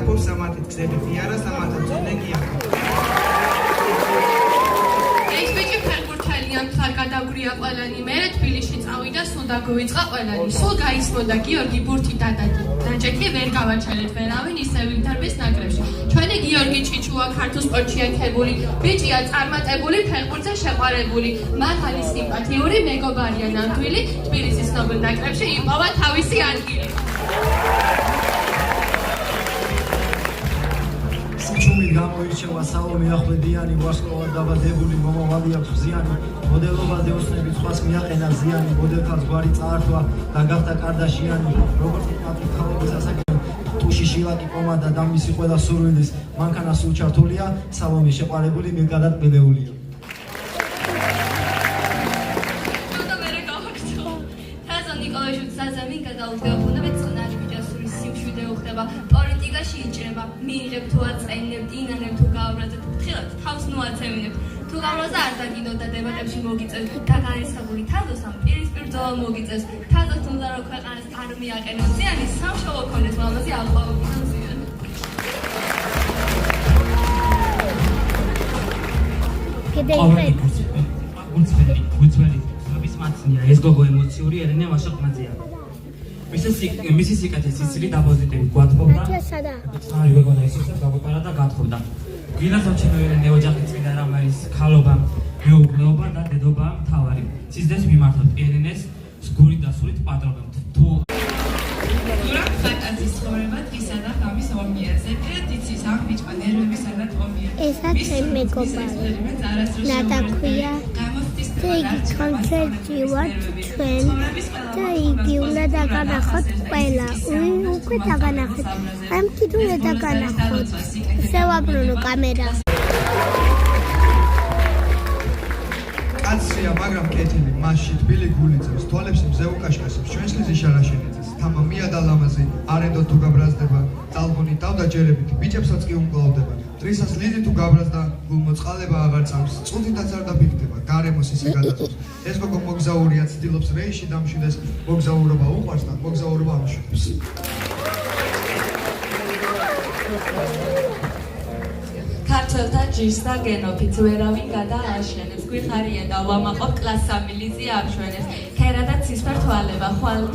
იაფობს სამათით გზებით იარა სამათად ძონეკია ეს ბიჭი ფეხბურთელია მხარგადაგვრია ყველანი მე თბილისში წავიდა სულ დაგვიწყა ყველანი სულ გაისმოდა გიორგი ბურთი დაჯექი ვერ გავაჩერეთ ვერავინ ისე ვინტერვის ნაკრებში ჩვენი გიორგი ჭიჭუა ქართულ სპორტშია ქებული ბიჭია წარმატებული ფეხბურთზე შეყვარებული მაღალი სიმპათიური მეგობარია ნამდვილი თბილისის ცნობილ ნაკრებში იპოვა თავისი ადგილი სიჩუმით გამოირჩევა საომი ახვლედიანი ვარსკვლავად დაბადებული მომავალი აქვს ზიანი მოდელობაზე ოსნებით სხვას მიაყენა ზიანი მოდელთაც გვარი წაართვა და გახდა კარდაშიანი როგორც პატრი ხალხის ასაკი ტუში შილაკი კომანდა და მისი ყველა სურვილის მანქანა სულ ჩართულია სალომი შეყარებული მილგადატბილეულია პოლიტიკაში იჭრება მიიღებ თუ აწეინებთ ინანებ თუ გააბრაზებთ ხილად თავს ნუ აცევინებთ თუ გაბრაზა არ დაგინოთ და დებატებში მოგიწევთ დაგარესებული თაზოს ამ პირისპირ ბრძოლა მოგიწევს თაზოს თუმცა რომ ქვეყანას არ მიაყენოს ზიანი სამშობლო ქონდეს მამაზე აყვავებიდან ზიანი გუცველი სრობის მაცნია ეს გოგო ემოციური ერენე ვაშაყმაძეა მისი სიკეთე სიცილი დაპოზიტები გვათხოვდა სამი გოგონა ისიც გაგვეყარა და გათხოვდა გილასავჩინო ერენე ოჯახი წინა რამაის ქალობა მეუღლეობა და დედობა მთავარი სიზდეს მიმართავთ ერენეს სგური და სულით პატრონებთ თუ დურაკ ფანტაზიის ცხოვრება დღისა და ღამის ომია ზედეთ იცის ამ ბიჭმა ნერვებისა და ტომია ესაც მეგობარი ნატაქვია და იგი კონცერტი ვარ ჩვენ და იგი უნდა დაგანახოთ ყველა უკვე დაგანახეთ ამ კიდევ უნდა დაგანახოთ შევაბრუნო კამერა კაცია მაგრამ კეთილი მასში თბილი გული წევს თვალებს მზე უკაშკასებს ჩვენს ლიზი შარაშენიძეს თამა მია და ლამაზი არენდო თუ გაბრაზდება ტალღონი დავდაჯერებით ბიჭებსაც კი უმკლავდება დღისას ლიზი თუ გაბრაზდა გულმოწყალება აღარ წამს წუთითაც არ დაფიქრდება გარემოს ისე გადაწევს ეს გოგო მოგზაურია ცდილობს რეიში დამშვიდეს მოგზაურობა უყვარს და მოგზაურობა ამშვიდებს ქართველთა ჯიშს და გენოფიც ვერავინ გადააშენებს გვიხარია და ვამაყობ კლას 3 ლიზი ამშვენებს ქერა და ცისფერ თვალება ხვალ